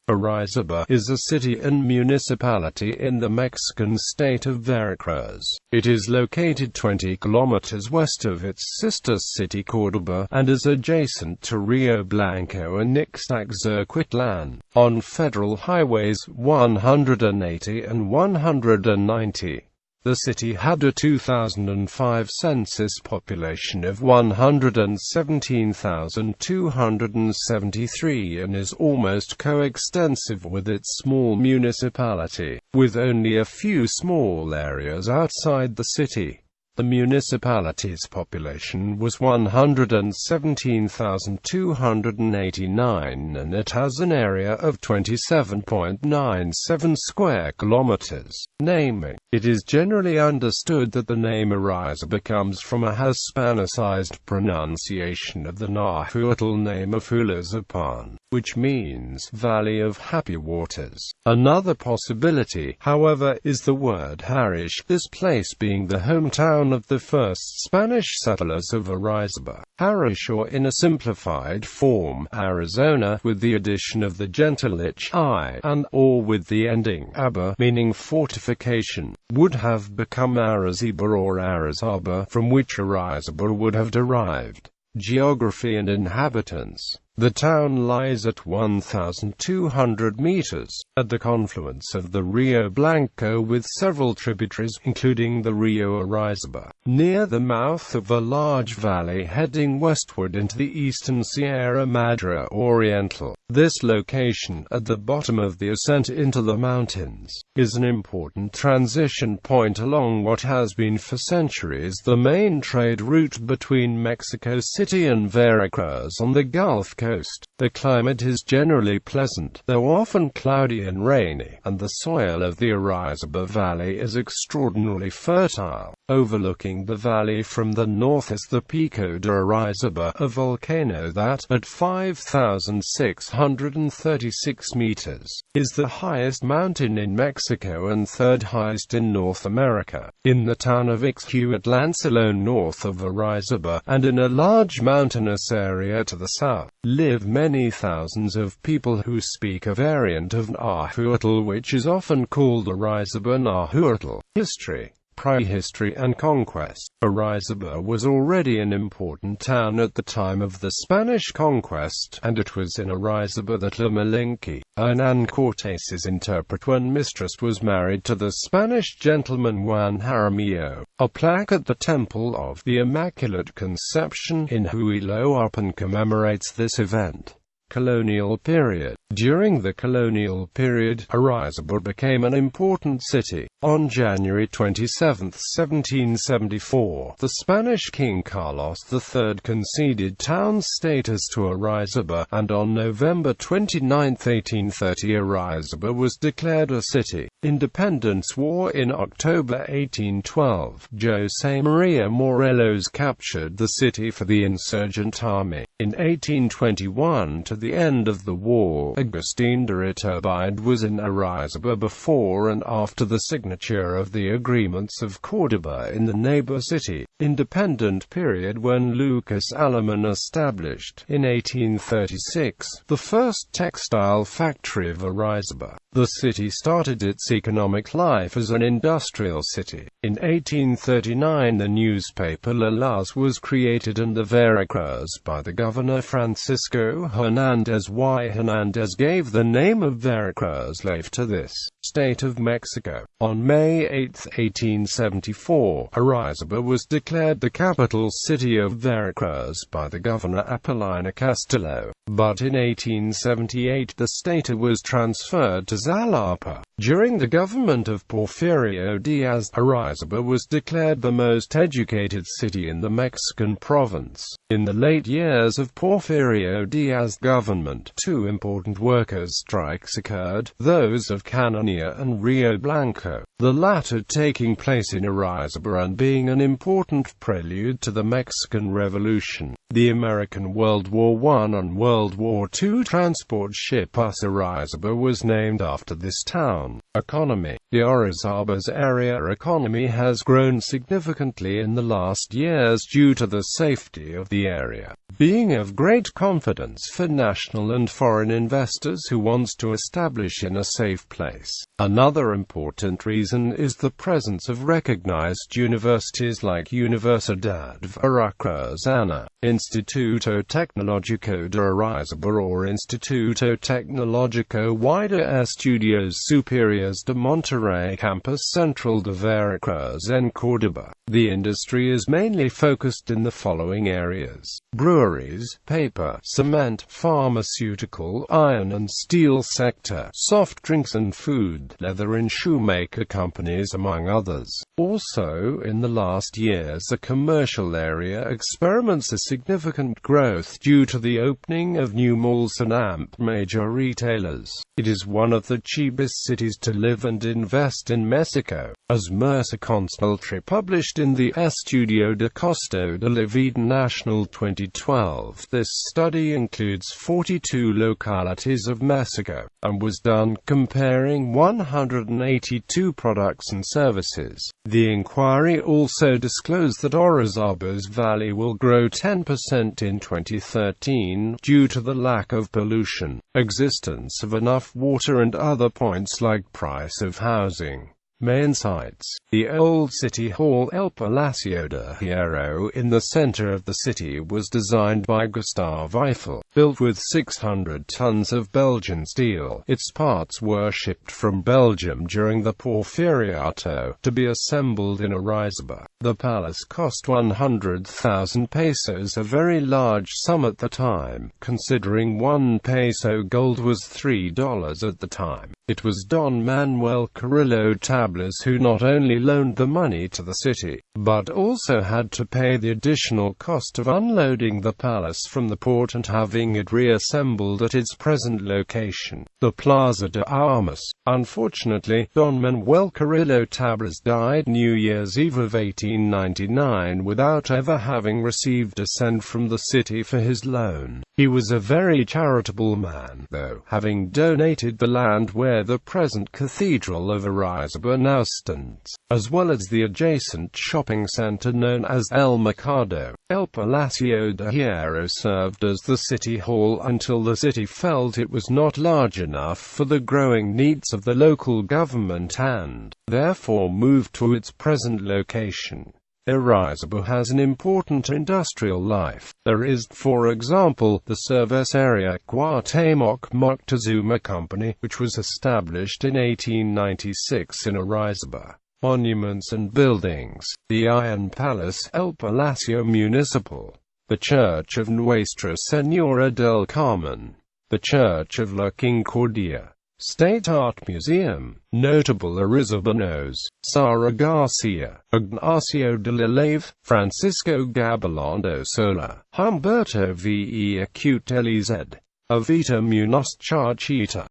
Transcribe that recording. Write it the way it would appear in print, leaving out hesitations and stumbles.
Orizaba is a city and municipality in the Mexican state of Veracruz. It is located 20 kilometers west of its sister city Córdoba, and is adjacent to Río Blanco and Ixtaczoquitlán, on federal highways 180 and 190. The city had a 2005 census population of 117,273 and is almost coextensive with its small municipality, with only a few small areas outside the city. The municipality's population was 117,289 and it has an area of 27.97 square kilometers. Naming. It is generally understood that the name Orizaba comes from a Hispanicized pronunciation of the Nahuatl name of Ulazapan, which means Valley of Happy Waters. Another possibility, however, is the word Harish, this place being the hometown of the first Spanish settlers of Orizaba. Harish, or in a simplified form, Arizona, with the addition of the gentle I and or with the ending aba, meaning fortification, would have become Arizaba or Orizaba, from which Orizaba would have derived. Geography and inhabitants. The town lies at 1,200 meters, at the confluence of the Rio Blanco with several tributaries, including the Rio Orizaba, near the mouth of a large valley heading westward into the eastern Sierra Madre Oriental. This location, at the bottom of the ascent into the mountains, is an important transition point along what has been for centuries the main trade route between Mexico City and Veracruz on the Gulf Coast. The climate is generally pleasant, though often cloudy and rainy, and the soil of the Orizaba Valley is extraordinarily fertile. Overlooking the valley from the north is the Pico de Orizaba, a volcano that, at 5,636 meters, is the highest mountain in Mexico and third highest in North America. In the town of Ixtaczoquitlán, alone north of Orizaba, and in a large mountainous area to the south, live many thousands of people who speak a variant of Nahuatl which is often called Orizaba Nahuatl. History. Prehistory and conquest. Orizaba was already an important town at the time of the Spanish conquest, and it was in Orizaba that La Malinche, Hernán Cortés's interpreter mistress, was married to the Spanish gentleman Juan Jaramillo. A plaque at the Temple of the Immaculate Conception in Huiloapan commemorates this event. Colonial period. During the colonial period, Orizaba became an important city. On January 27, 1774, the Spanish King Carlos III conceded town status to Orizaba, and on November 29, 1830, Orizaba was declared a city. Independence War. In October 1812, José María Morelos captured the city for the insurgent army. In 1821, to the end of the war, Agustín de Iturbide was in Orizaba before and after the signature of the agreements of Córdoba in the neighbor city. Independent period, when Lucas Alamán established, in 1836, the first textile factory of Orizaba. The city started its economic life as an industrial city. In 1839, the newspaper La Luz was created and the Veracruz by the governor Francisco Hernández y Hernández gave the name of Veracruz to this state of Mexico. On May 8, 1874, Orizaba was declared the capital city of Veracruz by the governor Apolinar Castillo, but in 1878 the state was transferred to Jalapa. During the government of Porfirio Díaz, Orizaba was declared the most educated city in the Mexican province. In the late years of Porfirio Díaz's government, two important workers' strikes occurred, those of Cananea and Rio Blanco, the latter taking place in Orizaba and being an important important prelude to the Mexican Revolution. The American World War I and World War II transport ship Orizaba was named after this town. Economy. The Orizaba's area economy has grown significantly in the last years due to the safety of the area being of great confidence for national and foreign investors who want to establish in a safe place. Another important reason is the presence of recognized universities like Universidad Veracruzana, Instituto Tecnológico de Orizaba or Instituto Tecnológico y de Estudios Superiores de Monterrey, Campus Central de Veracruz en Córdoba. The industry is mainly focused in the following areas: breweries, paper, cement, pharmaceutical, iron and steel sector, soft drinks and food, leather and shoemaker companies among others. Also, in the last years the commercial area experiments a significant growth due to the opening of new malls and major retailers. It is one of the cheapest cities to live and invest in Mexico. As Mercer Consultry published in the Estudio de Costo de la Vida National 2012, this study includes 42 localities of Mexico, and was done comparing 182 products and services. The inquiry also disclosed that Orizaba's valley will grow 10% in 2013 due to the lack of pollution, existence of enough water and other points like price of housing. Main sites. The old city hall El Palacio de Hierro in the center of the city was designed by Gustave Eiffel, built with 600 tons of Belgian steel. Its parts were shipped from Belgium during the Porfiriato, to be assembled in Orizaba. The palace cost 100,000 pesos, a very large sum at the time, considering 1 peso gold was $3 at the time. It was Don Manuel Carrillo Tablas who not only loaned the money to the city, but also had to pay the additional cost of unloading the palace from the port and having it reassembled at its present location, the Plaza de Armas. Unfortunately, Don Manuel Carrillo Tablas died New Year's Eve of 1899 without ever having received a cent from the city for his loan. He was a very charitable man, though, having donated the land where the present Cathedral of Orizaba now stands, as well as the adjacent shopping center known as El Mercado. El Palacio de Hierro served as the city hall until the city felt it was not large enough for the growing needs of the local government and, therefore, moved to its present location. Orizaba has an important industrial life. There is, for example, the service area Cuauhtémoc Moctezuma Company, which was established in 1896 in Orizaba. Monuments and buildings. The Iron Palace, El Palacio Municipal. The Church of Nuestra Señora del Carmen. The Church of La Concordia. State Art Museum. Notable Orizabanos: Sara Garcia, Ignacio de la Lave, Francisco Gabilondo Sola, Humberto V. E. Acute Lz, Avita Munoz Charchita.